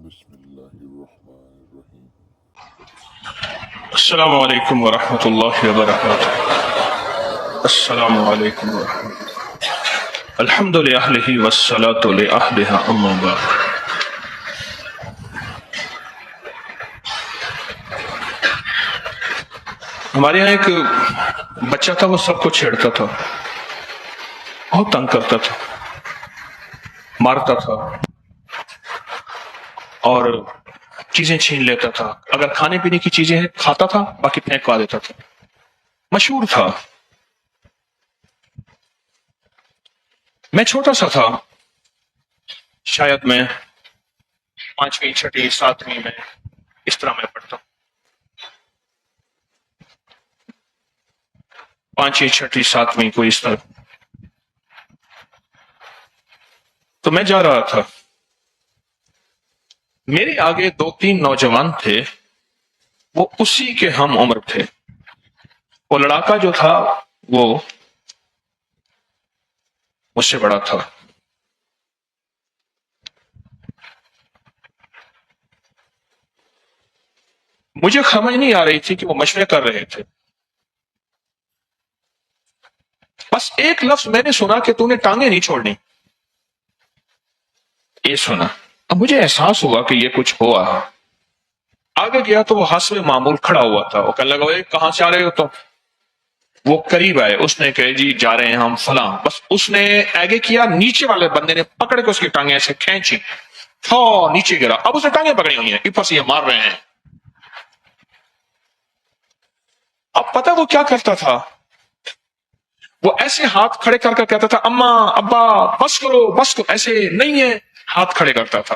بسم الله الرحمن الرحيم. السلام علیکم ورحمۃ اللہ وبرکاتہ. السلام علیکم ورحمۃ اللہ. الحمد للہ والصلاة لأہلها اما بعد. ہمارے یہاں ایک بچہ تھا، وہ سب کو چھیڑتا تھا، بہت تنگ کرتا تھا، مارتا تھا اور چیزیں چھین لیتا تھا. اگر کھانے پینے کی چیزیں کھاتا تھا باقی پھینکوا دیتا تھا. مشہور تھا. میں چھوٹا سا تھا، شاید میں 5ویں 6ٹھی 7ویں میں اس طرح میں پڑھتا ہوں. 5ویں 6ٹھی 7ویں کوئی اس طرح. تو میں جا رہا تھا، میرے آگے 2-3 نوجوان تھے، وہ اسی کے ہم عمر تھے. وہ لڑاکا جو تھا وہ مجھ سے بڑا تھا. مجھے سمجھ نہیں آ رہی تھی کہ وہ مشورے کر رہے تھے. بس ایک لفظ میں نے سنا کہ تو نے ٹانگیں نہیں چھوڑنی. یہ سنا، اب مجھے احساس ہوا کہ یہ کچھ ہوا. آگے گیا تو وہ حسب معمول کھڑا ہوا تھا. وہ کہنے لگا اے کہاں سے آ رہے ہو تم؟ وہ قریب آئے، اس نے کہا جی جا رہے ہیں ہم فلاں. بس اس نے آگے کیا، نیچے والے بندے نے پکڑ کے اس کی ٹانگیں ایسے کھینچی، نیچے گرا. اب اسے ٹانگیں پکڑی ہوئی ہیں، اوپر سے یہ مار رہے ہیں. اب پتہ وہ کیا کرتا تھا؟ وہ ایسے ہاتھ کھڑے کر کر کہتا تھا اماں ابا بس کرو بس کرو. ایسے نہیں ہے، ہاتھ کھڑے کرتا تھا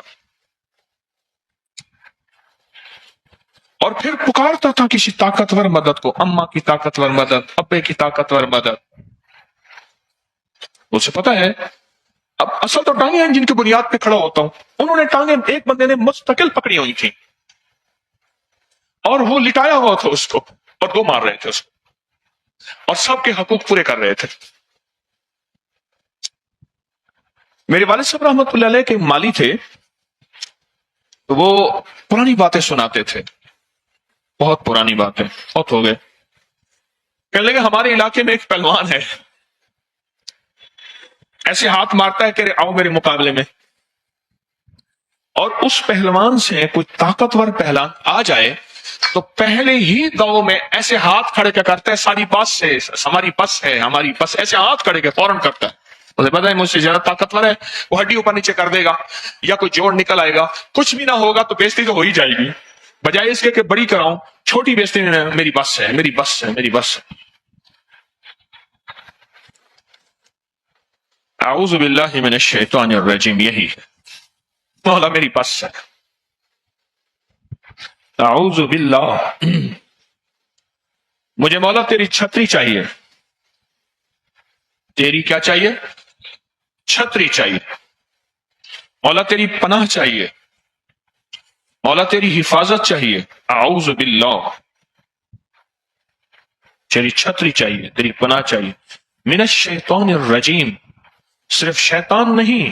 اور پھر پکارتا تھا کسی طاقتور مدد کو. اماں کی طاقتور مدد، ابے کی طاقتور مدد. اسے پتا ہے اب اصل تو ٹانگیں ہیں جن کی بنیاد پہ کھڑا ہوتا ہوں. انہوں نے ٹانگیں ایک بندے نے مستقل پکڑی ہوئی تھی اور وہ لٹایا ہوا تھا اس کو، اور 2 مار رہے تھے اس کو اور سب کے حقوق پورے کر رہے تھے. میرے والد صاحب رحمۃ اللہ علیہ کے مالی تھے، تو وہ پرانی باتیں سناتے تھے، بہت پرانی باتیں. بہت ہو گئے. کہنے لگے ہمارے علاقے میں ایک پہلوان ہے، ایسے ہاتھ مارتا ہے کہ آؤ میرے مقابلے میں. اور اس پہلوان سے کوئی طاقتور پہلوان آ جائے تو پہلے ہی دو میں ایسے ہاتھ کھڑے کیا کرتا ہے، ساری بس سے ہماری بس ہے، ہماری بس، ایسے ہاتھ کھڑے کے فوراً کرتا ہے. مجھے پتا ہے مجھ سے زیادہ طاقتور ہے، وہ ہڈی اوپر نیچے کر دے گا یا کوئی جوڑ نکل آئے گا. کچھ بھی نہ ہوگا تو بےزتی تو ہو ہی جائے گی، بجائے اس کے کہ بڑی کراؤں چھوٹی بےزتی میں میری بس ہے، میری بس ہے، میری بس ہے. اعوذ باللہ من الشیطان الرجیم. یہی ہے مولا میری بس ہے. اعوذ باللہ. مجھے مولا تیری چھتری چاہیے. تیری کیا چاہیے؟ چھتری چاہیے. مولا تیری پناہ چاہیے، مولا تیری حفاظت چاہیے. اعوذ باللہ. تیری چھتری چاہیے، تیری پناہ چاہیے. من الشیطان الرجیم. صرف شیطان نہیں،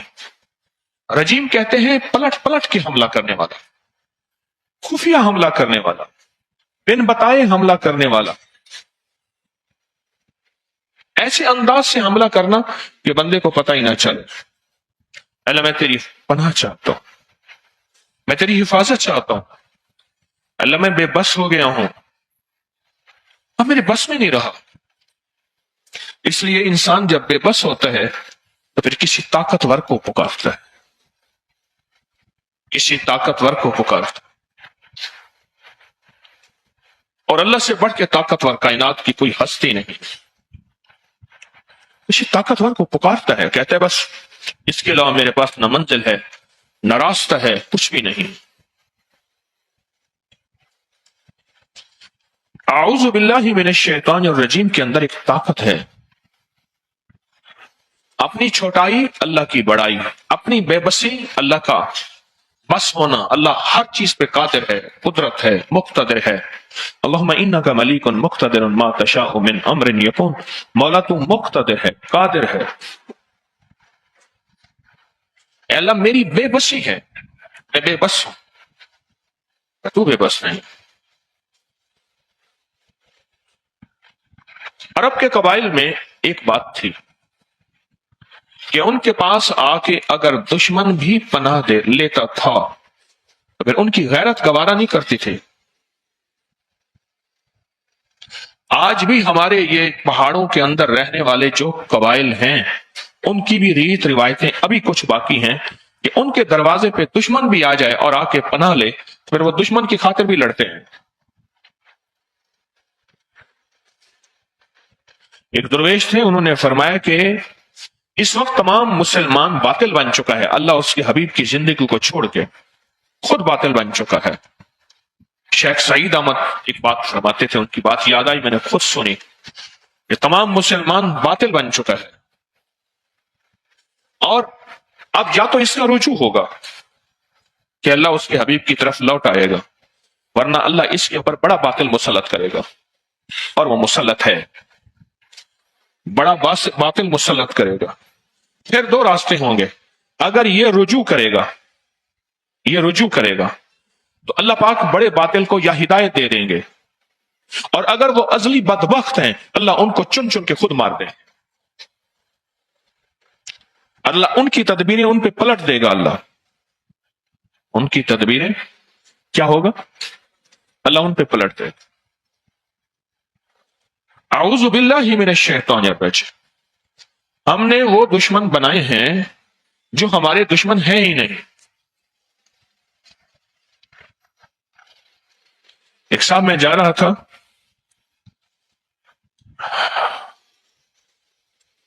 رجیم کہتے ہیں پلٹ پلٹ کے حملہ کرنے والا، خفیہ حملہ کرنے والا، بن بتائے حملہ کرنے والا. ایسے انداز سے حملہ کرنا کہ بندے کو پتہ ہی نہ چلے. اللہ میں تیری پناہ چاہتا ہوں، میں تیری حفاظت چاہتا ہوں. اللہ میں بے بس ہو گیا ہوں، اب میرے بس میں نہیں رہا. اس لیے انسان جب بے بس ہوتا ہے تو پھر کسی طاقتور کو پکارتا ہے، کسی طاقتور کو پکارتا ہے. اور اللہ سے بڑھ کے طاقتور کائنات کی کوئی ہستی نہیں. کسی طاقتور کو پکارتا ہے، کہتا ہے بس اس کے علاوہ میرے پاس نہ منزل ہے نہ راستہ ہے، کچھ بھی نہیں. اعوذ باللہ من الشیطان الرجیم کے اندر ایک طاقت ہے. اپنی چھوٹائی اللہ کی بڑائی، اپنی بے بسی اللہ کا بس ہونا. اللہ ہر چیز پہ قادر ہے، قدرت ہے، مقتدر ہے. اللہم انک ملیک مقتدر ما تشاء من امر یکون. مولا تو مقتدر ہے، قادر ہے. اے اللہ میری بے بسی ہے، میں بے بس ہوں، تو بے بس نہیں. عرب کے قبائل میں ایک بات تھی کہ ان کے پاس آ کے اگر دشمن بھی پناہ دے لیتا تھا تو پھر ان کی غیرت گوارا نہیں کرتی تھی. آج بھی ہمارے یہ پہاڑوں کے اندر رہنے والے جو قبائل ہیں ان کی بھی ریت روایتیں ابھی کچھ باقی ہیں کہ ان کے دروازے پہ دشمن بھی آ جائے اور آ کے پناہ لے تو پھر وہ دشمن کی خاطر بھی لڑتے ہیں. ایک درویش تھے، انہوں نے فرمایا کہ اس وقت تمام مسلمان باطل بن چکا ہے، اللہ اس کے حبیب کی زندگی کو چھوڑ کے خود باطل بن چکا ہے. شیخ سعید احمد ایک بات فرماتے تھے، ان کی بات یاد آئی، میں نے خود سنی کہ تمام مسلمان باطل بن چکا ہے اور اب یا تو اس کا رجوع ہوگا کہ اللہ اس کے حبیب کی طرف لوٹ آئے گا، ورنہ اللہ اس کے اوپر بڑا باطل مسلط کرے گا، اور وہ مسلط ہے، بڑا باطل مسلط کرے گا. پھر دو راستے ہوں گے. اگر یہ رجوع کرے گا تو اللہ پاک بڑے باطل کو یا ہدایت دے دیں گے، اور اگر وہ ازلی بدبخت ہیں اللہ ان کو چن چن کے خود مار دیں. اللہ ان کی تدبیریں ان پہ پلٹ دے گا. اللہ ان کی تدبیریں کیا ہوگا؟ اللہ ان پہ پلٹ دے گا. اعوذ باللہ من الشیطان الرجیم. ہم نے وہ دشمن بنائے ہیں جو ہمارے دشمن ہیں ہی نہیں. ایک صاحب میں جا رہا تھا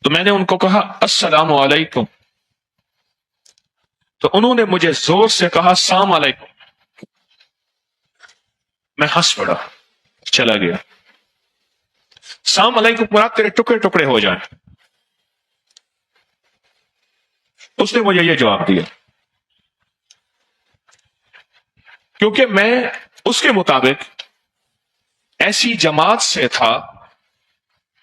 تو میں نے ان کو کہا السلام علیکم، تو انہوں نے مجھے زور سے کہا السلام علیکم. میں ہنس پڑا، چلا گیا. السلام علیکم مراد تیرے ٹکڑے ٹکڑے ہو جائیں. اس نے مجھے یہ جواب دیا کیونکہ میں اس کے مطابق ایسی جماعت سے تھا،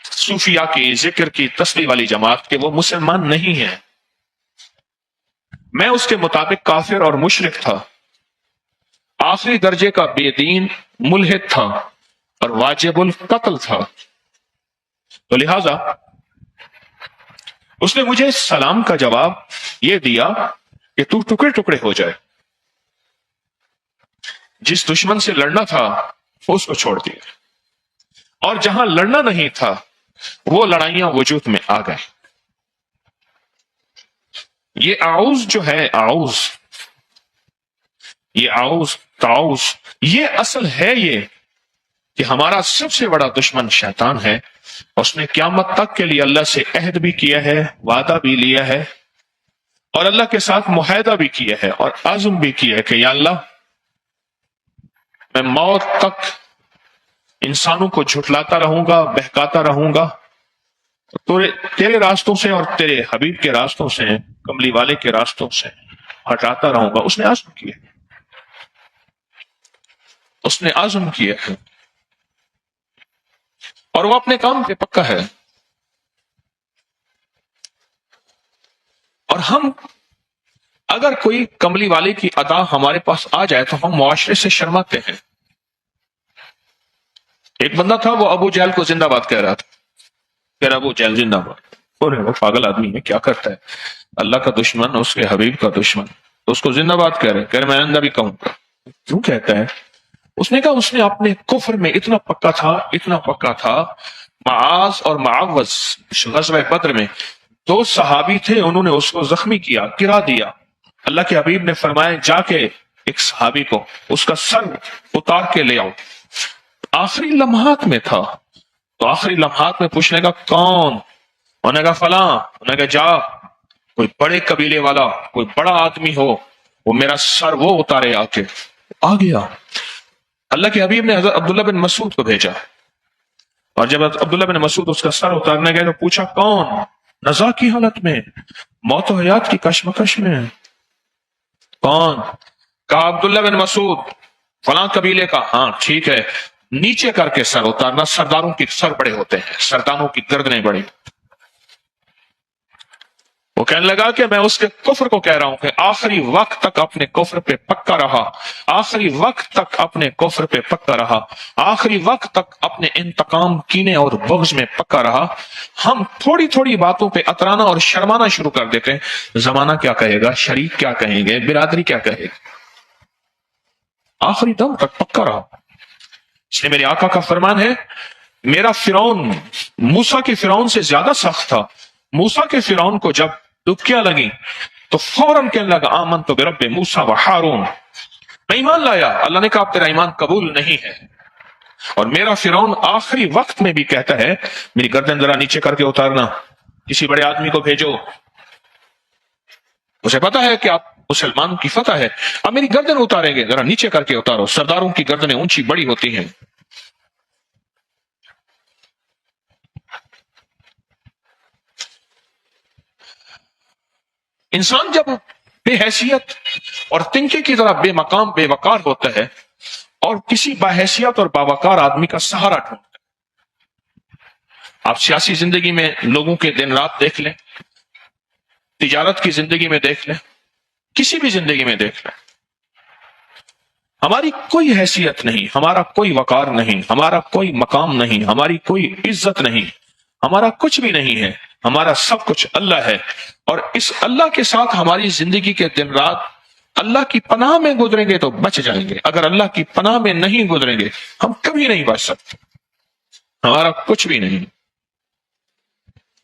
صوفیہ کی، ذکر کی، تسبیح والی جماعت، کہ وہ مسلمان نہیں ہے. میں اس کے مطابق کافر اور مشرک تھا، آخری درجے کا بے دین ملحد تھا اور واجب القتل تھا. تو لہذا اس نے مجھے سلام کا جواب یہ دیا کہ تو ٹکڑے ٹکڑے ہو جائے. جس دشمن سے لڑنا تھا وہ اس کو چھوڑ دیا، اور جہاں لڑنا نہیں تھا وہ لڑائیاں وجود میں آ گئے. یہ اعوذ جو ہے، اعوذ تعوذ، یہ اصل ہے یہ کہ ہمارا سب سے بڑا دشمن شیطان ہے. اس نے قیامت تک کے لیے اللہ سے عہد بھی کیا ہے، وعدہ بھی لیا ہے، اور اللہ کے ساتھ معاہدہ بھی کیا ہے اور عزم بھی کیا ہے کہ یا اللہ میں موت تک انسانوں کو جھٹلاتا رہوں گا، بہکاتا رہوں گا، تیرے راستوں سے اور تیرے حبیب کے راستوں سے، کملی والے کے راستوں سے ہٹاتا رہوں گا. اس نے عزم کیا، اس نے عزم کیا ہے اور وہ اپنے کام پہ پکا ہے. اور ہم اگر کوئی کملی والے کی ادا ہمارے پاس آ جائے تو ہم معاشرے سے شرماتے ہیں. ایک بندہ تھا، وہ ابو جہل کو زندہ باد کہہ رہا تھا، پھر ابو جہل زندہ باد. وہ پاگل آدمی ہے، کیا کرتا ہے، اللہ کا دشمن، اس کے حبیب کا دشمن، تو اس کو زندہ باد کہہ رہے، میں آئندہ بھی کہوں گا. کیوں کہتا ہے؟ اس نے کہا اس نے اپنے کفر میں اتنا پکا تھا. معاذ اور معوذ غزوہ بدر میں دو صحابی تھے، انہوں نے اس کو زخمی کیا، گرا دیا. اللہ کے حبیب نے فرمایا جا کے ایک صحابی کو اس کا سر اتار کے لے آؤ. آخری لمحات میں تھا، تو آخری لمحات میں پوچھنے کا کون؟ انہوں نے کہا فلاں. انہوں نے کہا جا، کوئی بڑے قبیلے والا، کوئی بڑا آدمی ہو، وہ میرا سر وہ اتارے. آ کے آ گیا. اللہ کے حبیب نے حضرت عبداللہ بن مسعود کو بھیجا، اور جب عبداللہ بن مسعود اس کا سر اتارنے گئے تو پوچھا کون؟ نزا کی حالت میں، موت و حیات کی کشمکش میں. کون؟ کہا عبداللہ بن مسعود فلاں قبیلے کا. ہاں ٹھیک ہے، نیچے کر کے سر اتارنا، سرداروں کی سر بڑے ہوتے ہیں، سرداروں کی گردنیں بڑی. وہ کہنے لگا کہ میں اس کے کفر کو کہہ رہا ہوں کہ آخری وقت تک اپنے کفر پہ پکا رہا، آخری وقت تک اپنے کفر پہ پکا رہا، آخری وقت تک اپنے انتقام، کینے اور بغض میں پکا رہا۔ ہم تھوڑی تھوڑی باتوں پہ اترانا اور شرمانا شروع کر دیتے ہیں، زمانہ کیا کہے گا، شریک کیا کہیں گے، برادری کیا کہے گی۔ آخری دم تک پکا رہا۔ اس لیے میرے آقا کا فرمان ہے، میرا فرعون موسیٰ کے فرعون سے زیادہ سخت تھا۔ موسیٰ کے فرعون کو جب ڈبکیاں لگی تو فوراً کہنے لگا آمنت برب موسیٰ و ہارون، میں ایمان لایا۔ اللہ نے کہا اب تیرا ایمان قبول نہیں ہے۔ اور میرا فرعون آخری وقت میں بھی کہتا ہے میری گردن ذرا نیچے کر کے اتارنا، کسی بڑے آدمی کو بھیجو، اسے پتا ہے کہ آپ مسلمان کی فتح ہے، اب میری گردن اتاریں گے، ذرا نیچے کر کے اتارو۔ سرداروں کی گردنیں اونچی بڑی ہوتی ہیں۔ انسان جب بے حیثیت اور تنکے کی طرح بے مقام بے وقار ہوتا ہے اور کسی باحیثیت اور باوقار آدمی کا سہارا ڈھونڈتا ہے، آپ سیاسی زندگی میں لوگوں کے دن رات دیکھ لیں، تجارت کی زندگی میں دیکھ لیں، کسی بھی زندگی میں دیکھ لیں، ہماری کوئی حیثیت نہیں، ہمارا کوئی وقار نہیں، ہمارا کوئی مقام نہیں، ہماری کوئی عزت نہیں، ہمارا کچھ بھی نہیں ہے، ہمارا سب کچھ اللہ ہے۔ اور اس اللہ کے ساتھ ہماری زندگی کے دن رات اللہ کی پناہ میں گزریں گے تو بچ جائیں گے، اگر اللہ کی پناہ میں نہیں گزریں گے ہم کبھی نہیں بچ سکتے، ہمارا کچھ بھی نہیں،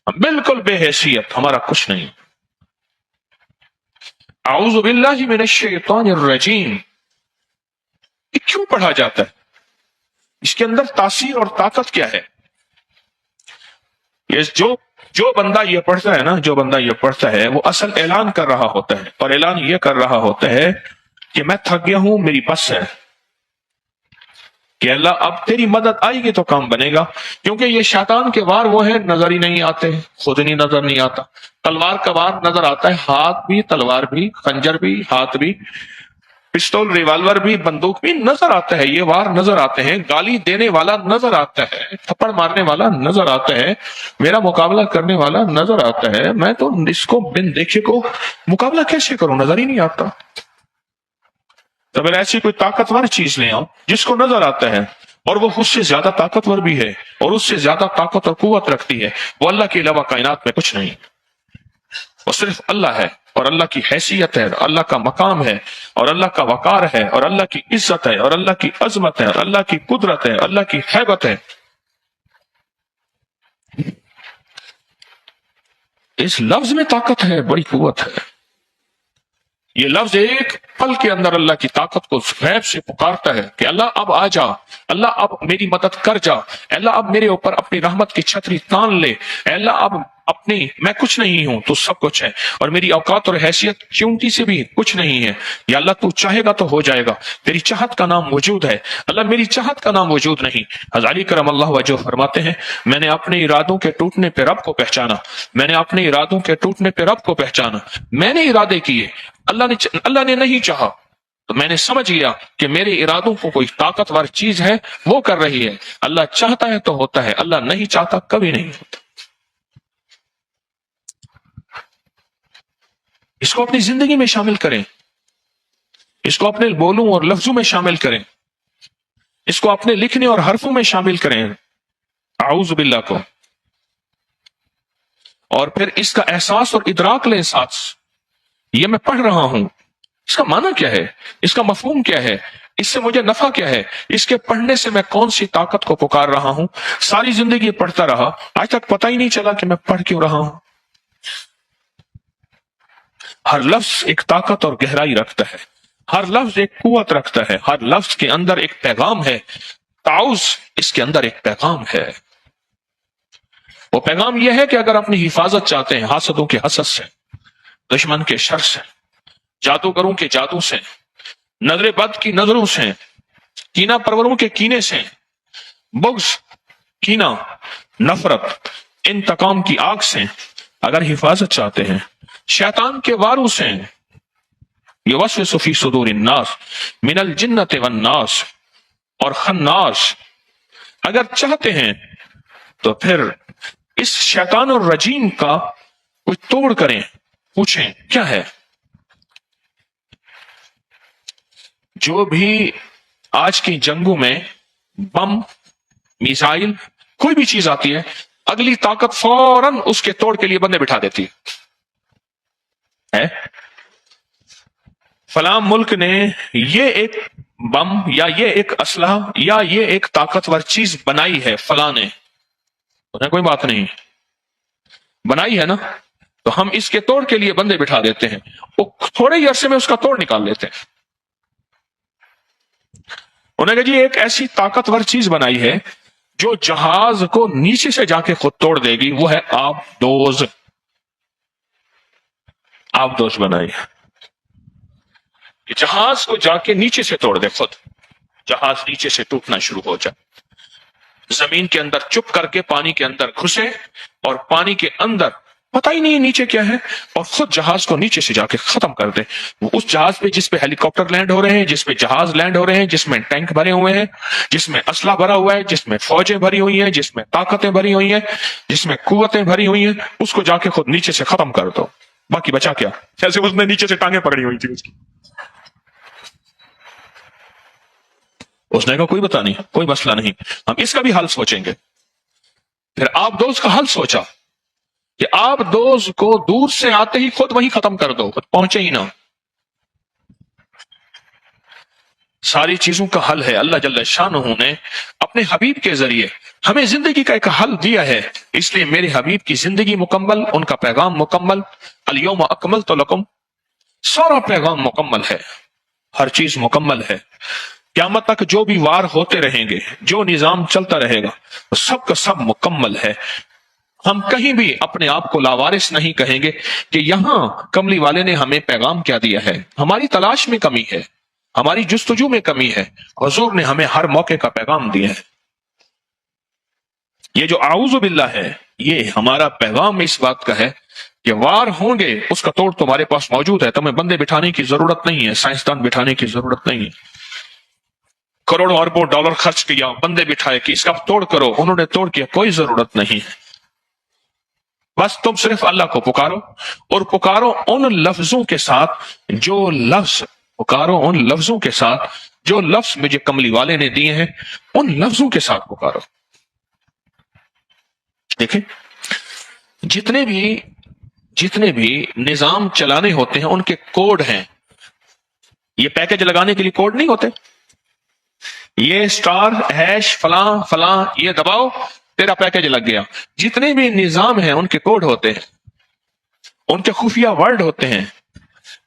ہم بالکل بے حیثیت، ہمارا کچھ نہیں۔ اعوذ باللہ من الشیطان الرجیم، یہ کیوں پڑھا جاتا ہے؟ اس کے اندر تاثیر اور طاقت کیا ہے؟ یہ جو بندہ یہ پڑھتا ہے نا، جو بندہ یہ پڑھتا ہے وہ اصل اعلان کر رہا ہوتا ہے، اور اعلان یہ کر رہا ہوتا ہے کہ میں تھک گیا ہوں، میری بس ہے، کہ اللہ اب تیری مدد آئے گی تو کام بنے گا۔ کیونکہ یہ شیطان کے وار وہ ہیں نظر ہی نہیں آتے، خود نہیں نظر نہیں آتا۔ تلوار کا وار نظر آتا ہے، ہاتھ بھی، تلوار بھی، خنجر بھی، ہاتھ بھی، پستول، ریوالور بھی، بندوق بھی نظر آتا ہے، یہ وار نظر آتے ہیں۔ گالی دینے والا نظر آتا ہے، تھپڑ مارنے والا نظر آتا ہے، میرا مقابلہ کرنے والا نظر آتا ہے، میں تو اس کو بن دیکھے کو مقابلہ کیسے کروں، نظر ہی نہیں آتا۔ تو پھر ایسی کوئی طاقتور چیز لے آؤ جس کو نظر آتا ہے اور وہ اس سے زیادہ طاقتور بھی ہے اور اس سے زیادہ طاقت اور قوت رکھتی ہے، وہ اللہ کے علاوہ کائنات میں کچھ نہیں، وہ صرف اللہ ہے، اور اللہ کی حیثیت ہے، اور اللہ کا مقام ہے، اور اللہ کا وقار ہے، اور اللہ کی عزت ہے، اور اللہ کی عظمت ہے، اور اللہ کی قدرت ہے، اللہ کی ہیبت ہے۔ اس لفظ میں طاقت ہے، بڑی قوت ہے۔ یہ لفظ ایک پل کے اندر اللہ کی طاقت کو غیب سے پکارتا ہے کہ اللہ اب آ جا، اللہ اب میری مدد کر جا، اللہ اب میرے اوپر اپنی رحمت کی چھتری تان لے، اللہ اب اپنی، میں کچھ نہیں ہوں تو سب کچھ ہے، اور میری اوقات اور حیثیت چونٹی سے بھی کچھ نہیں ہے، یا اللہ تو چاہے گا تو ہو جائے گا، تیری چاہت کا نام وجود ہے، اللہ میری چاہت کا نام وجود نہیں۔ ہزالی کرم اللہ وجہ فرماتے ہیں میں نے اپنے ارادوں کے ٹوٹنے پہ رب کو پہچانا، میں نے اپنے ارادوں کے ٹوٹنے پہ رب کو پہچانا، میں نے ارادے کیے، اللہ نے نہیں چاہا، تو میں نے سمجھ لیا کہ میرے ارادوں کو کوئی طاقتور چیز ہے وہ کر رہی ہے، اللہ چاہتا ہے تو ہوتا ہے، اللہ نہیں چاہتا کبھی نہیں ہوتا۔ اس کو اپنی زندگی میں شامل کریں، اس کو اپنے بولوں اور لفظوں میں شامل کریں، اس کو اپنے لکھنے اور حرفوں میں شامل کریں، اعوذ باللہ کو، اور پھر اس کا احساس اور ادراک لیں ساتھ، یہ میں پڑھ رہا ہوں، اس کا معنی کیا ہے، اس کا مفہوم کیا ہے، اس سے مجھے نفع کیا ہے، اس کے پڑھنے سے میں کون سی طاقت کو پکار رہا ہوں۔ ساری زندگی پڑھتا رہا، آج تک پتہ ہی نہیں چلا کہ میں پڑھ کیوں رہا ہوں۔ ہر لفظ ایک طاقت اور گہرائی رکھتا ہے، ہر لفظ ایک قوت رکھتا ہے، ہر لفظ کے اندر ایک پیغام ہے، تعوذ اس کے اندر ایک پیغام ہے۔ وہ پیغام یہ ہے کہ اگر اپنی حفاظت چاہتے ہیں حاسدوں کے حسد سے، دشمن کے شر سے، جادوگروں کے جادو سے، نظر بد کی نظروں سے، کینہ پروروں کے کینے سے، بغض، کینہ، نفرت، انتقام کی آگ سے اگر حفاظت چاہتے ہیں، شیطان کے واروں سے، یوسوس فی صدور الناس من الجنۃ والناس، اور خناس اگر چاہتے ہیں تو پھر اس شیطان الرجیم کا کوئی توڑ کریں، پوچھیں کیا ہے؟ جو بھی آج کی جنگوں میں بم، میزائل، کوئی بھی چیز آتی ہے، اگلی طاقت فوراً اس کے توڑ کے لیے بندے بٹھا دیتی ہے۔ فلاں ملک نے یہ ایک بم یا یہ ایک اسلحہ یا یہ ایک طاقتور چیز بنائی ہے، فلاں نے، انہیں کوئی بات نہیں، بنائی ہے نا، تو ہم اس کے توڑ کے لیے بندے بٹھا دیتے ہیں، وہ تھوڑے ہی عرصے میں اس کا توڑ نکال لیتے ہیں۔ انہوں نے کہا جی ایک ایسی طاقتور چیز بنائی ہے جو جہاز کو نیچے سے جا کے خود توڑ دے گی، وہ ہے آبدوز۔ آبدوز بنائی ہے کہ جہاز کو جا کے نیچے سے توڑ دے، خود جہاز نیچے سے ٹوٹنا شروع ہو جائے، زمین کے اندر چپ کر کے پانی کے اندر گھسے اور پانی کے اندر پتہ ہی نہیں نیچے کیا ہے، اور خود جہاز کو نیچے سے جا کے ختم کر دے۔ وہ اس جہاز پہ جس پہ ہیلی کاپٹر لینڈ ہو رہے ہیں، جس پہ جہاز لینڈ ہو رہے ہیں، جس میں ٹینک بھرے ہوئے ہیں، جس میں اسلحہ بھرا ہوا ہے، جس میں فوجیں بھری ہوئی ہیں، جس میں طاقتیں بھری ہوئی ہیں، جس میں قوتیں بھری ہوئی ہیں، اس کو جا کے خود نیچے سے ختم کر دو، باقی بچا کیا؟ جیسے اس نے نیچے سے ٹانگیں پکڑی ہوئی تھی اس کی۔ اس نے کہا کوئی بتا نہیں، کوئی مسئلہ نہیں، ہم اس کا بھی حل سوچیں گے۔ پھر آبدوز کا حل سوچا کہ آبدوز کو دور سے آتے ہی خود وہیں ختم کر دو، خود پہنچے ہی نہ۔ ساری چیزوں کا حل ہے، اللہ جل شانہ نے اپنے حبیب کے ذریعے ہمیں زندگی کا ایک حل دیا ہے، اس لیے میرے حبیب کی زندگی مکمل، ان کا پیغام مکمل، الیوم اکملت لکم، سارا پیغام مکمل ہے، ہر چیز مکمل ہے۔ قیامت تک جو بھی وار ہوتے رہیں گے، جو نظام چلتا رہے گا، وہ سب کا سب مکمل ہے۔ ہم کہیں بھی اپنے آپ کو لاوارث نہیں کہیں گے کہ یہاں کملی والے نے ہمیں پیغام کیا دیا ہے، ہماری تلاش میں کمی ہے، ہماری جستجو میں کمی ہے، حضور نے ہمیں ہر موقع کا پیغام دیا ہے۔ یہ جو اعوذ باللہ ہے، یہ ہمارا پیغام اس بات کا ہے کہ وار ہوں گے، اس کا توڑ تمہارے پاس موجود ہے، تمہیں بندے بٹھانے کی ضرورت نہیں ہے، سائنسدان بٹھانے کی ضرورت نہیں ہے، کروڑوں اربوں ڈالر خرچ کیا، بندے بٹھائے کہ اس کا توڑ کرو، انہوں نے توڑ کیا، کوئی ضرورت نہیں ہے۔ بس تم صرف اللہ کو پکارو، اور پکارو ان لفظوں کے ساتھ جو لفظ، پکارو ان لفظوں کے ساتھ جو لفظ مجھے کملی والے نے دیے ہیں، ان لفظوں کے ساتھ پکارو۔ دیکھیں جتنے بھی نظام چلانے ہوتے ہیں ان کے کوڈ ہیں، یہ پیکج لگانے کے لیے کوڈ نہیں ہوتے، یہ سٹار ہیش فلاں فلاں یہ دباؤ تیرا پیکج لگ گیا۔ جتنے بھی نظام ہیں ان کے کوڈ ہوتے ہیں، ان کے خفیہ ورڈ ہوتے ہیں۔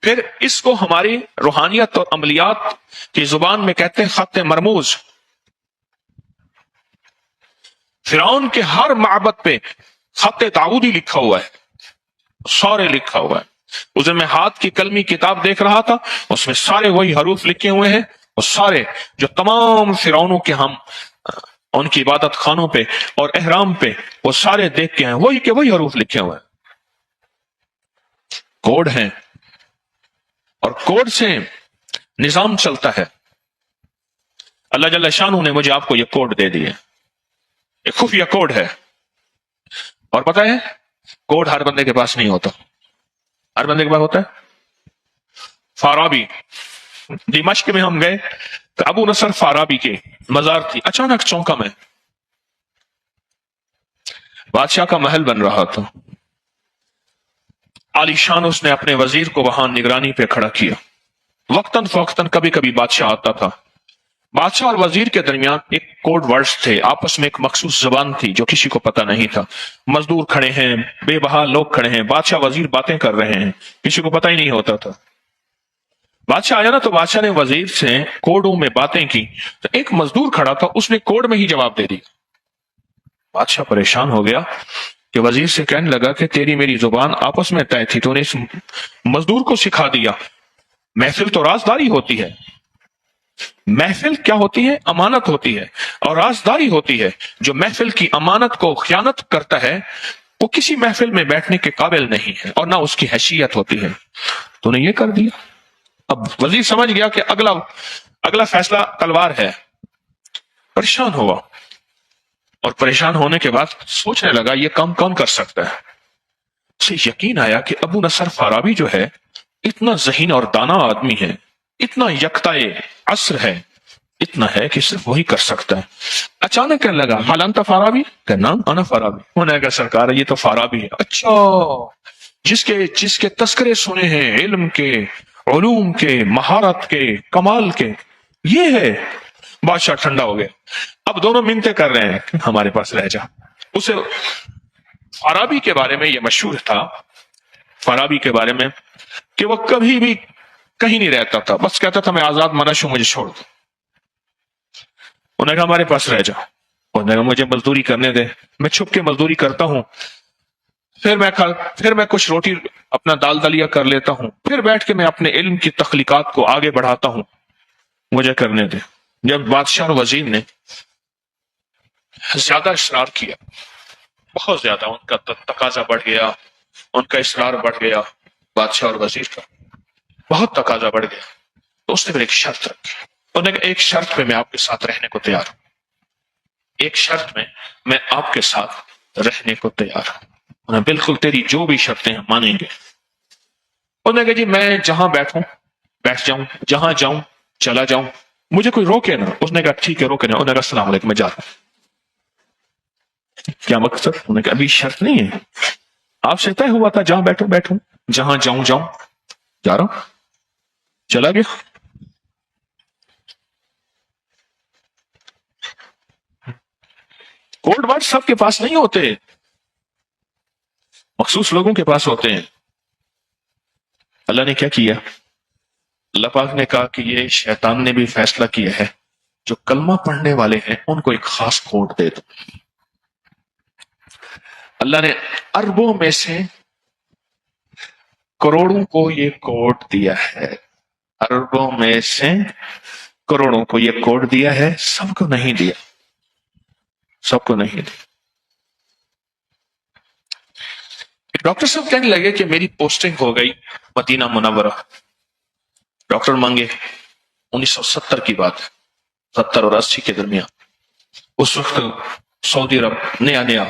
پھر اس کو ہماری روحانیت اور عملیات کی زبان میں کہتے ہیں خط مرموز۔ فرعون کے ہر معبد پہ خط داؤدی لکھا ہوا ہے، سارے لکھا ہوا ہے۔ اس دن میں ہاتھ کی قلمی کتاب دیکھ رہا تھا، اس میں سارے وہی حروف لکھے ہوئے ہیں، اور سارے جو تمام فرعونوں کے ہم ان کی عبادت خانوں پہ اور احرام پہ وہ سارے دیکھ کے ہیں، وہی کے وہی حروف لکھے ہوئے ہیں، کوڈ ہیں، اور کوڈ سے نظام چلتا ہے۔ اللہ جل شانہ نے مجھے آپ کو یہ کوڈ دے دیے، ایک خفیہ کوڈ ہے، اور پتہ ہے کوڈ ہر بندے کے پاس نہیں ہوتا، ہر بندے کے پاس ہوتا ہے۔ فارابی، دمشق میں ہم گئے تو ابو نصر فارابی کی مزار تھی، اچانک چونکا میں، بادشاہ کا محل بن رہا تھا، عالی شان اس نے اپنے وزیر کو وہاں نگرانی پہ کھڑا کیا، وقتاً فوقتاً کبھی کبھی بادشاہ آتا تھا، بادشاہ اور وزیر کے درمیان ایک کوڈ ورڈز تھے، آپس میں ایک مخصوص زبان تھی جو کسی کو پتہ نہیں تھا، مزدور کھڑے ہیں، بے بہا لوگ کھڑے ہیں، بادشاہ وزیر باتیں کر رہے ہیں، کسی کو پتہ ہی نہیں ہوتا تھا۔ بادشاہ آیا نا تو بادشاہ نے وزیر سے کوڈوں میں باتیں کی، تو ایک مزدور کھڑا تھا، اس نے کوڈ میں ہی جواب دے دیا۔ بادشاہ پریشان ہو گیا کہ وزیر سے کہنے لگا کہ تیری میری زبان آپس میں طے تھی، تو نے اس مزدور کو سکھا دیا۔ محفل تو رازداری ہوتی ہے، محفل کیا ہوتی ہے؟ امانت ہوتی ہے، اور رازداری ہوتی ہے۔ جو محفل کی امانت کو خیانت کرتا ہے وہ کسی محفل میں بیٹھنے کے قابل نہیں ہے، اور نہ اس کی حیثیت ہوتی ہے۔ تو نے یہ کر دیا۔ اب وزیر سمجھ گیا کہ اگلا فیصلہ تلوار ہے، پریشان ہوا، اور پریشان ہونے کے بعد سوچنے لگا یہ کام کون کر سکتا ہے۔ سے یقین آیا کہ ابو نصر فارابی جو ہے اتنا ذہین اور دانا آدمی ہے، اتنا یکتائے عصر ہے، اتنا ہے کہ صرف وہی کر سکتا ہے۔ اچانک کہنے لگا حال انت فارابی، کہ نام انا فارابی۔ انہوں نے کہا سرکار یہ تو فارابی ہے۔ اچھا، جس کے تذکرے سنے ہیں علم کے، علوم کے، مہارت کے، کمال کے، یہ ہے۔ بادشاہ ٹھنڈا ہو گیا۔ اب دونوں منتیں کر رہے ہیں کہ ہمارے پاس رہ جا۔ اسے فارابی کے بارے میں یہ مشہور تھا، فارابی کے بارے میں، کہ وہ کبھی بھی کہیں نہیں رہتا تھا، بس کہتا تھا میں آزاد منش ہوں، مجھے چھوڑ دو۔ انہوں نے کہا ہمارے پاس رہ جا۔ انہوں نے کہا مجھے مزدوری کرنے دے، میں چھپ کے مزدوری کرتا ہوں، پھر میں کچھ روٹی اپنا دال دلیا کر لیتا ہوں، پھر بیٹھ کے میں اپنے علم کی تخلیقات کو آگے بڑھاتا ہوں، مجھے کرنے دے۔ جب بادشاہ اور وزیر نے زیادہ اصرار کیا، بہت زیادہ، ان کا تقاضا بڑھ گیا، ان کا اصرار بڑھ گیا، بادشاہ اور وزیر کا بہت تقاضا بڑھ گیا، تو اس نے پھر ایک شرط رکھی۔ انہوں نے کہا ایک شرط پہ میں آپ کے ساتھ رہنے کو تیار ہوں، ایک شرط میں آپ کے ساتھ رہنے کو تیار ہوں۔ انہوں نے بالکل تیری جو بھی شرطیں ہیں مانیں گے۔ انہوں نے کہا جی میں جہاں بیٹھوں بیٹھ جاؤں، جہاں جاؤں چلا جاؤں، مجھے کوئی روکے نا۔ اس نے کہا ٹھیک ہے روکے نا۔ انہوں نے کہا السلام علیکم، میں جاتا ہوں۔ کیا مقصد؟ انہوں نے کہا ابھی شرط نہیں ہے، آپ سے طے ہوا تھا جہاں بیٹھوں بیٹھوں، جہاں جاؤں جاؤں، جا رہا ہوں، چلا گیا۔ کوڈ ورڈ سب کے پاس نہیں ہوتے، مخصوص لوگوں کے پاس ہوتے ہیں۔ اللہ نے کیا کیا؟ اللہ پاک نے کہا کہ یہ شیطان نے بھی فیصلہ کیا ہے جو کلمہ پڑھنے والے ہیں ان کو ایک خاص کوڈ دے دو۔ اللہ نے اربوں میں سے کروڑوں کو یہ کوڈ دیا ہے، اربوں میں سے کروڑوں کو یہ کوڈ دیا ہے، سب کو نہیں دیا، سب کو نہیں دیا۔ ایک ڈاکٹر صاحب کہنے لگے کہ میری پوسٹنگ ہو گئی مدینہ منورہ، ڈاکٹر مانگے، 1970 کی بات ہے، 70 اور 80 کے درمیان۔ اس وقت سعودی عرب نیا نیا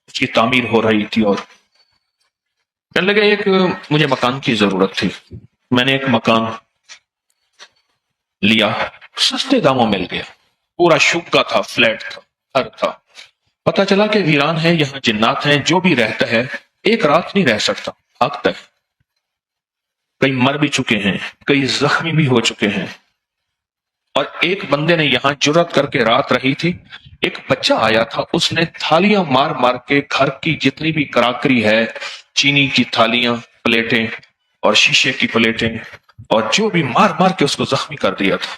اس کی تعمیر ہو رہی تھی، اور کہنے لگے ایک مجھے مکان کی ضرورت تھی، میں نے ایک مکان لیا، سستے داموں مل گیا، پورا شقہ تھا، فلیٹ تھا، گھر تھا۔ پتہ چلا کہ ویران ہے، یہاں جنات ہیں، جو بھی رہتا ہے ایک رات نہیں رہ سکتا، بھاگتا ہے۔ کئی مر بھی چکے ہیں، کئی زخمی بھی ہو چکے ہیں، اور ایک بندے نے یہاں جرات کر کے رات رہی تھی۔ ایک بچہ آیا تھا، اس نے تھالیاں مار مار کے گھر کی جتنی بھی کراکری ہے، چینی کی تھالیاں، پلیٹیں اور شیشے کی پلیٹیں اور جو بھی مار مار کے اس کو زخمی کر دیا تھا،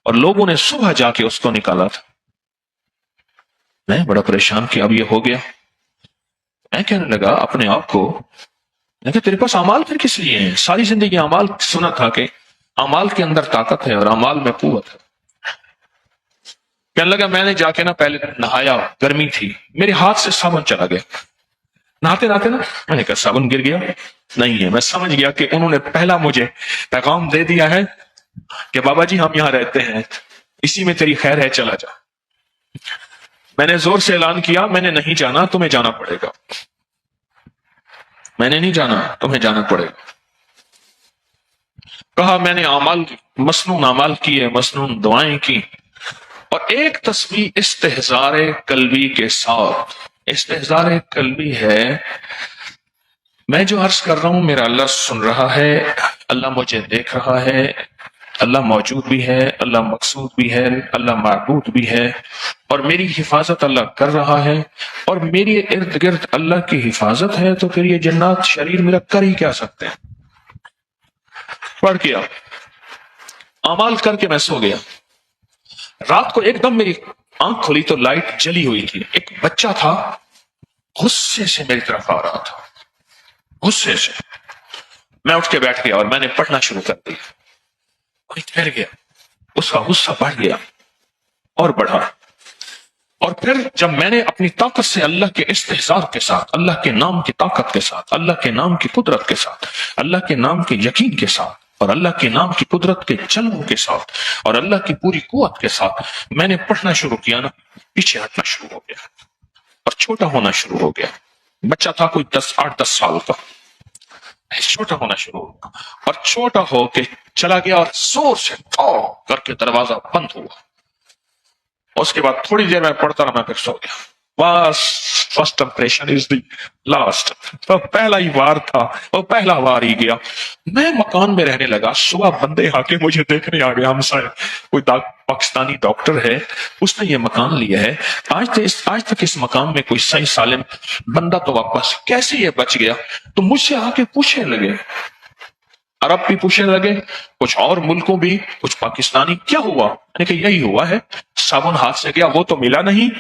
اور لوگوں نے صبح جا کے اس کو نکالا تھا۔ میں بڑا پریشان کہ اب یہ ہو گیا۔ میں کہنے لگا اپنے آپ کو، میں کہ تیرے پاس اعمال پھر کس لیے ہیں؟ ساری زندگی اعمال سنا تھا کہ اعمال کے اندر طاقت ہے اور اعمال میں قوت ہے۔ کہنے لگا میں نے جا کے نا پہلے نہایا، گرمی تھی، میرے ہاتھ سے صابن چلا گیا، نہاتے نہاتے نا میں نے کہا صابن گر گیا نہیں ہے۔ میں سمجھ گیا کہ انہوں نے پہلا مجھے پیغام دے دیا ہے کہ بابا جی ہم یہاں رہتے ہیں، اسی میں تیری خیر ہے، چلا جا۔ میں نے زور سے اعلان کیا میں نے نہیں جانا، تمہیں جانا پڑے گا، میں نے نہیں جانا، تمہیں جانا پڑے گا۔ کہا میں نے اعمال، مسنون اعمال کیے، مسنون دعائیں کی، اور ایک تسبیح استحضار قلبی کے ساتھ، استحضار قلبی ہے، میں جو عرض کر رہا ہوں میرا اللہ سن رہا ہے، اللہ مجھے دیکھ رہا ہے، اللہ موجود بھی ہے، اللہ مقصود بھی ہے، اللہ معبود بھی ہے، اور میری حفاظت اللہ کر رہا ہے، اور میری ارد گرد اللہ کی حفاظت ہے، تو پھر یہ جنات شریر میرا کر ہی کیا سکتے ہیں۔ پڑھ کیا، اعمال کر کے میں سو گیا۔ رات کو ایک دم میری آنکھ کھلی تو لائٹ جلی ہوئی تھی، ایک بچہ تھا غصے سے میری طرف آ رہا تھا، غصے سے۔ میں اٹھ کے بیٹھ گیا اور میں نے پڑھنا شروع کر دیا، کوئی ٹھہر گیا، اس کا غصہ بڑھ گیا اور بڑھا، اور پھر جب میں نے اپنی طاقت سے اللہ کے استحضار کے ساتھ، اللہ کے نام کی طاقت کے ساتھ، اللہ کے نام کی قدرت کے ساتھ، اللہ کے نام کے یقین کے ساتھ، اور اللہ کے نام کی قدرت کے جلووں کے ساتھ، اور اللہ کی پوری قوت کے ساتھ میں نے پڑھنا شروع کیا نا، پیچھے ہٹنا شروع ہو گیا اور چھوٹا ہونا شروع ہو گیا، بچہ تھا کوئی 8-10 سال کا، چھوٹا ہونا شروع ہوا اور چھوٹا ہو کے چلا گیا اور زور سے ٹھوک کر کے دروازہ بند ہوا. اس کے بعد تھوڑی دیر میں پڑھتا رہا، میں پھر سو گیا. بس first impression is the last. تو پہلا ہی وار تھا، وہ پہلا وار ہی گیا. میں مکان میں رہنے لگا. صبح بندے آ کے مجھے دیکھنے آ گیا، ہم سائے کوئی پاکستانی ڈاکٹر ہے، اس نے یہ مکان لیا ہے، آج تک اس مکان میں کوئی صحیح سالم بندہ تو واپس کیسے یہ بچ گیا. تو مجھ سے آ کے پوچھنے لگے، عرب بھی پوچھنے لگے، کچھ اور ملکوں بھی، کچھ پاکستانی، کیا ہوا؟ میں نے کہا یہی ہوا ہے، صابن ہاتھ سے گیا وہ تو ملا نہیں،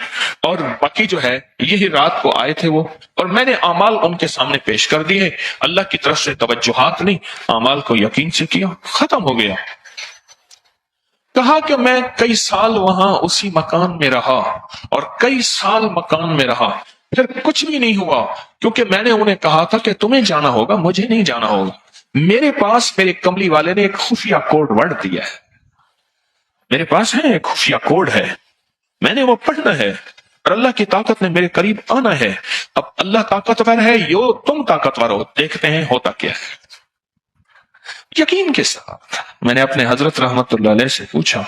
اور باقی جو ہے یہی رات کو آئے تھے وہ، اور میں نے اعمال ان کے سامنے پیش کر دیے، اللہ کی طرف سے توجہات نہیں، اعمال کو یقین سے کیا، ختم ہو گیا. کہا کہ میں کئی سال وہاں اسی مکان میں رہا اور کئی سال مکان میں رہا، پھر کچھ بھی نہیں ہوا، کیونکہ میں نے انہیں کہا تھا کہ تمہیں جانا ہوگا، مجھے نہیں جانا ہوگا. میرے پاس میرے کملی والے نے ایک خفیہ کوڈ ورڈ دیا ہے، میرے پاس ہے ایک خفیہ کوڈ ہے، میں نے وہ پڑھنا ہے، اور اللہ کی طاقت نے میرے قریب آنا ہے. اب اللہ طاقتور ہے، تم طاقتور ہو، دیکھتے ہیں ہوتا کیا ہے. یقین کے ساتھ میں نے اپنے حضرت رحمت اللہ علیہ سے پوچھا،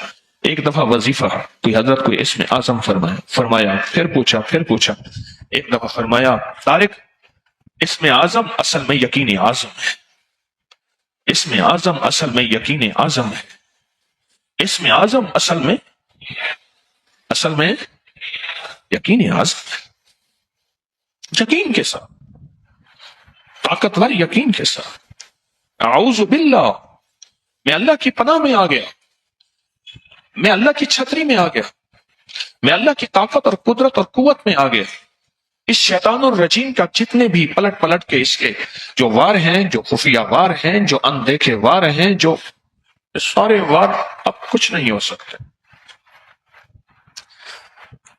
ایک دفعہ وظیفہ کوئی حضرت کوئی اسم اعظم فرمایا، پھر پوچھا، ایک دفعہ فرمایا طارق اسم اعظم اصل میں یقین اعظم ہے، اسم اعظم اصل میں یقین اعظم ہے، اسم اعظم اصل میں یقین اعظم ہے. یقین کے ساتھ، طاقتور یقین کے ساتھ. اعوذ باللہ، میں اللہ کی پناہ میں آ گیا، میں اللہ کی چھتری میں آ گیا، میں اللہ کی طاقت اور قدرت اور قوت میں آ گیا. اس شیطان الرجیم کا جتنے بھی پلٹ کے اس کے جو وار ہیں، جو خفیہ وار ہیں، جو اندیکھے وار ہیں، جو سارے وار اب کچھ نہیں ہو سکتے.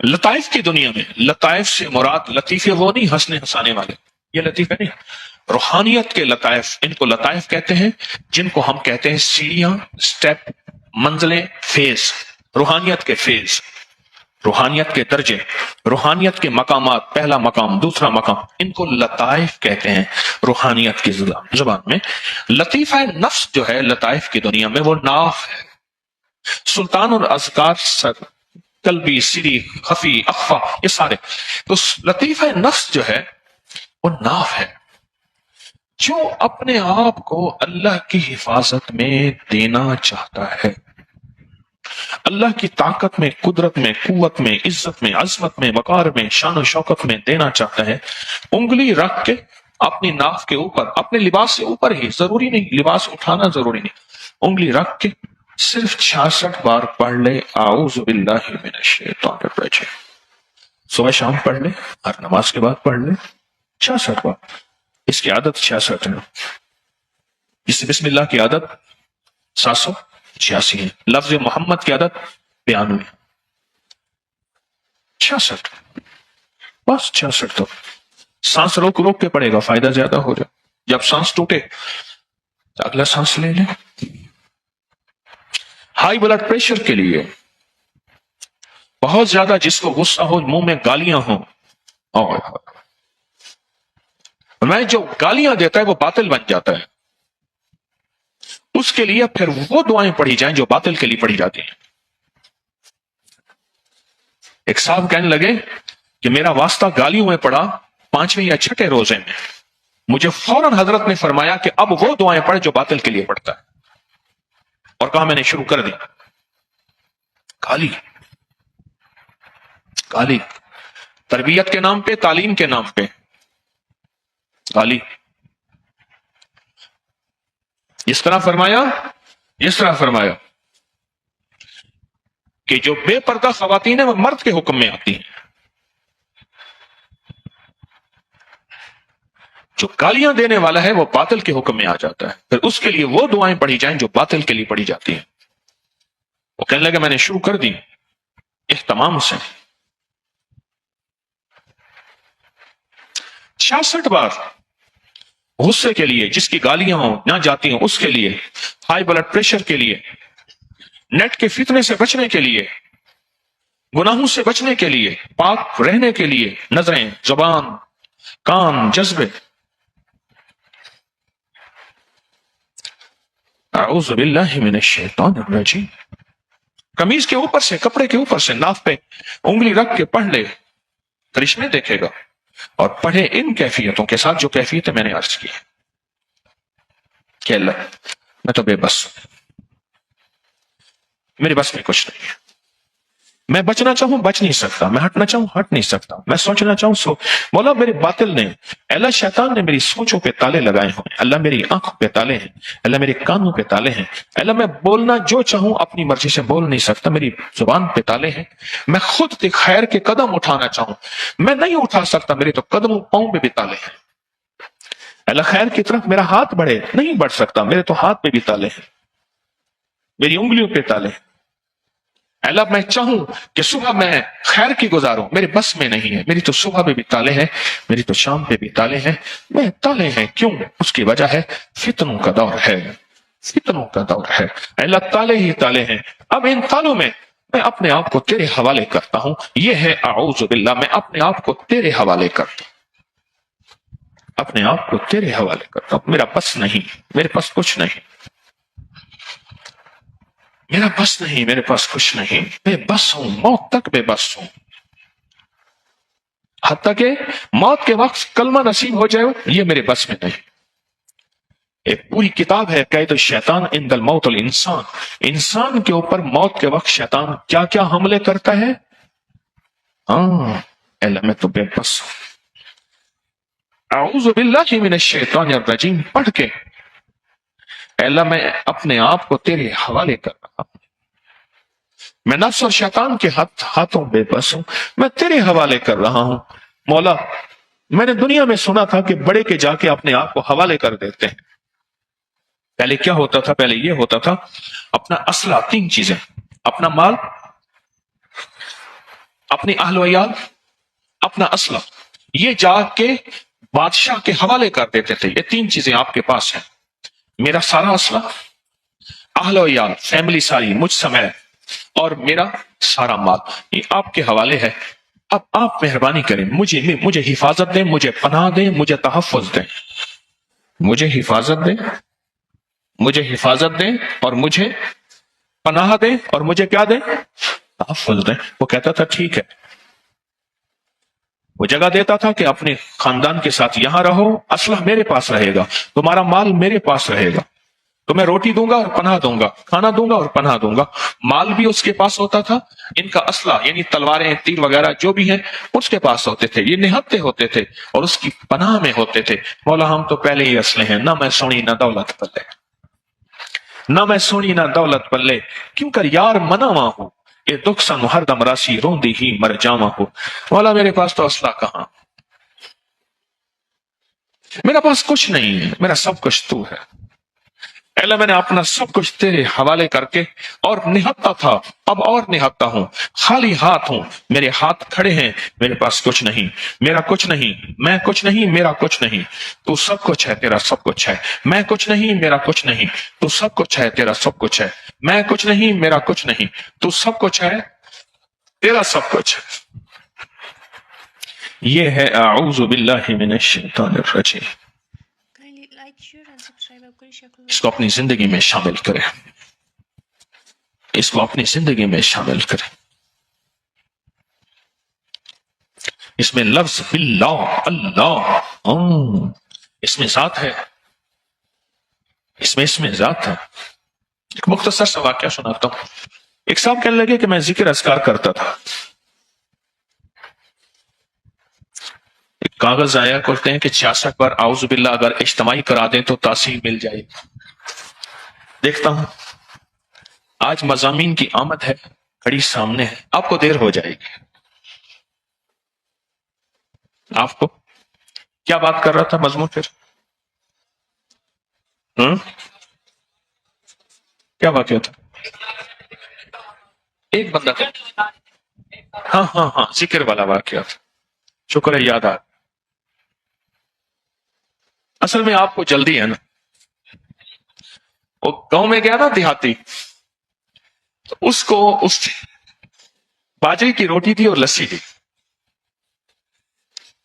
لطائف کی دنیا میں، لطائف سے مراد لطیفے وہ نہیں ہنسنے ہنسانے والے، یہ لطیفے نہیں، روحانیت کے لطائف، ان کو لطائف کہتے ہیں، جن کو ہم کہتے ہیں سیڑھیاں، سٹیپ، منزلیں، فیز، روحانیت کے فیز، روحانیت کے درجے، روحانیت کے مقامات، پہلا مقام، دوسرا مقام، ان کو لطائف کہتے ہیں روحانیت کی زبان میں. لطیفہ نفس جو ہے لطائف کی دنیا میں، وہ ناف ہے. سلطان اور اذکار، قلبی، سری، خفی، اخفا، یہ سارے. تو لطیفہ نفس جو ہے وہ ناف ہے، جو اپنے آپ کو اللہ کی حفاظت میں دینا چاہتا ہے، اللہ کی طاقت میں، قدرت میں، قوت میں، عزت میں، عظمت میں، وقار میں، شان و شوکت میں دینا چاہتا ہے. انگلی رکھ کے اپنی ناف کے اوپر، اپنے لباس سے اوپر ہی، ضروری نہیں لباس اٹھانا ضروری نہیں، انگلی رکھ کے صرف 66 بار پڑھ لے اعوذ باللہ من الشیطان الرجیم. صبح شام پڑھ لے، ہر نماز کے بعد پڑھ لے 66 بار. اس کی عادت 66 ہے. اس بسم اللہ کی عادت 786 ہے. لفظ محمد کی عادت 92. 66 بس 66. تو سانس روک کے پڑے گا، فائدہ زیادہ ہو جائے. جب سانس ٹوٹے تو اگلا سانس لے لیں. ہائی بلڈ پریشر کے لیے بہت زیادہ، جس کو غصہ ہو، منہ میں گالیاں ہوں، اور میں جو گالیاں دیتا ہے وہ باطل بن جاتا ہے، اس کے لیے پھر وہ دعائیں پڑھی جائیں جو باطل کے لیے پڑھی جاتی ہیں. ایک صاحب کہنے لگے کہ میرا واسطہ گالیوں میں پڑا 5ویں یا 6ٹھے روزے میں، مجھے فوراً حضرت نے فرمایا کہ اب وہ دعائیں پڑھ جو باطل کے لیے پڑھتا ہے، اور کہا میں نے شروع کر دی. گالی تربیت کے نام پہ، تعلیم کے نام پہ گالی. اس طرح فرمایا کہ جو بے پردہ خواتین ہیں وہ مرد کے حکم میں آتی ہیں، جو گالیاں دینے والا ہے وہ باطل کے حکم میں آ جاتا ہے. پھر اس کے لیے وہ دعائیں پڑھی جائیں جو باطل کے لیے پڑھی جاتی ہیں. وہ کہنے لگے میں نے شروع کر دی اہتمام سے 66 بار. غصے کے لیے، جس کی گالیاں ہوں نہ جاتی ہوں اس کے لیے، ہائی بلڈ پریشر کے لیے، نیٹ کے فتنے سے بچنے کے لیے، گناہوں سے بچنے کے لیے، پاک رہنے کے لیے، نظریں، زبان، کان جذبے. اعوذ باللہ من الشیطان الرجیم. قمیض کے اوپر سے، کپڑے کے اوپر سے ناف پہ انگلی رکھ کے پڑھ لے، کرشمے دیکھے گا. اور پڑھے ان کیفیتوں کے ساتھ جو کیفیتیں میں نے عرض کی کہ اللہ میں تو بے بس ہوں، میری بس میں کچھ نہیں ہے. میں بچنا چاہوں بچ نہیں سکتا، میں ہٹنا چاہوں ہٹ نہیں سکتا، میں سوچنا چاہوں سو. مولا میرے باطل نے، اللہ شیطان نے میری سوچوں پہ تالے لگائے ہیں. اللہ میری آنکھوں پہ تالے ہیں، اللہ میرے کانوں پہ تالے ہیں. اللہ میں بولنا جو چاہوں اپنی مرضی سے بول نہیں سکتا، میری زبان پہ تالے ہیں. میں خود خیر کے قدم اٹھانا چاہوں میں نہیں اٹھا سکتا، میرے تو قدموں پاؤں پہ بھی تالے ہیں. اللہ خیر کی طرف میرا ہاتھ بڑھے، نہیں بڑھ سکتا، میرے تو ہاتھ پہ بھی تالے ہیں، میری انگلیوں پہ تالے ہیں. اللہ میں چاہوں کہ صبح میں خیر کی گزاروں، میرے بس میں نہیں ہے. میری تو صبح پہ بھی تالے ہیں، میری تو شام پہ بھی تالے ہیں. میں تالے ہیں کیوں؟ اس کی وجہ ہے فتنوں کا دور ہے، فتنوں کا دور ہے. اللہ تالے ہی تالے ہیں. اب ان تالوں میں میں اپنے آپ کو تیرے حوالے کرتا ہوں. یہ ہے اعوذ باللہ، میں اپنے آپ کو تیرے حوالے کرتا ہوں، اپنے آپ کو تیرے حوالے کرتا ہوں. میرا بس نہیں، میرے پاس کچھ نہیں، میرا بس نہیں، میرے پاس کچھ نہیں. بے بس ہوں، موت تک بے بس ہوں. حتیٰ کہ موت کے وقت کلمہ نصیب ہو جائے یہ میرے بس میں نہیں. ایک پوری کتاب ہے قید الشیطان عند الموت الانسان. انسان کے اوپر موت کے وقت شیطان کیا کیا حملے کرتا ہے. ہاں اللہ میں تو بے بس ہوں. اعوذ باللہ من الشیطان الرجیم پڑھ کے اللہ میں اپنے آپ کو تیرے حوالے کر رہا ہوں. میں نفس اور شیطان کے ہاتھوں بے بس ہوں، میں تیرے حوالے کر رہا ہوں. مولا میں نے دنیا میں سنا تھا کہ بڑے کے جا کے اپنے آپ کو حوالے کر دیتے ہیں. پہلے کیا ہوتا تھا؟ پہلے یہ ہوتا تھا اپنا اسلحہ، 3 چیزیں، اپنا مال، اپنی اہل و عیال، اپنا اسلحہ، یہ جا کے بادشاہ کے حوالے کر دیتے تھے. یہ 3 چیزیں آپ کے پاس ہیں، میرا سارا اسلحہ، اہل و عیال، فیملی ساری مجھ سمیت، اور میرا سارا مال یہ آپ کے حوالے ہے. اب آپ مہربانی کریں، مجھے حفاظت دیں، مجھے پناہ دیں، مجھے تحفظ دیں، مجھے حفاظت دیں، مجھے حفاظت دیں اور مجھے پناہ دیں اور مجھے کیا دیں؟ تحفظ دیں. وہ کہتا تھا ٹھیک ہے. وہ جگہ دیتا تھا کہ اپنے خاندان کے ساتھ یہاں رہو، اسلحہ میرے پاس رہے گا، تمہارا مال میرے پاس رہے گا، تمہیں روٹی دوں گا اور پناہ دوں گا، کھانا دوں گا اور پناہ دوں گا. مال بھی اس کے پاس ہوتا تھا، ان کا اسلحہ یعنی تلواریں، تیر وغیرہ جو بھی ہیں اس کے پاس ہوتے تھے. یہ نہتے ہوتے تھے اور اس کی پناہ میں ہوتے تھے. مولا ہم تو پہلے ہی اسلحے ہیں، نہ میں سونی نہ دولت پلے، نہ میں سونی نہ دولت پلے، کیوں کر یار مناواں ہوں، یہ دکھ سن ہر دم راسی روندی ہی مر جاواں ہوں. مولا میرے پاس تو اسلحہ کہاں، میرے پاس کچھ نہیں ہے، میرا سب کچھ تو ہے. اللہ میں نے اپنا سب کچھ تیرے حوالے کر کے اور نہتا تھا، اب اور نہتا ہوں، خالی ہاتھ ہوں. میرے ہاتھ کھڑے ہیں، میرے پاس کچھ نہیں، میرا کچھ نہیں، میں کچھ نہیں، میرا کچھ نہیں. تو سب کچھ ہے، تیرا سب کچھ ہے. میں کچھ نہیں، میرا کچھ نہیں. تو سب کچھ ہے، تیرا سب کچھ ہے. میں کچھ نہیں، میرا کچھ نہیں. تو سب کچھ ہے، تیرا سب کچھ ہے. یہ ہے اعوذ باللہ من الشیطان الرجیم. اس کو اپنی زندگی میں شامل کریں، اس کو اپنی زندگی میں شامل کریں. اس میں لفظ باللہ، اللہ، اس میں ذات ہے، اس میں ذات ہے. ایک مختصر سا واقعہ سناتا ہوں. ایک صاحب کہنے لگے کہ میں ذکر اذکار کرتا تھا، ایک کاغذ آیا کرتے ہیں کہ 66 بار اعوذ باللہ اگر اجتماعی کرا دیں تو تاثیر مل جائے. دیکھتا ہوں آج مضامین کی آمد ہے، گھڑی سامنے ہے، آپ کو دیر ہو جائے گی. آپ کو کیا بات کر رہا تھا مضمون؟ پھر کیا واقعہ تھا؟ ایک بندہ تھا، ہاں ذکر والا واقعہ تھا. شکر ہے یاد آ. اصل میں آپ کو جلدی ہے نا. وہ گاؤں میں گیا نا دیہاتی، تو اس کو اس باجرے کی روٹی تھی اور لسی تھی.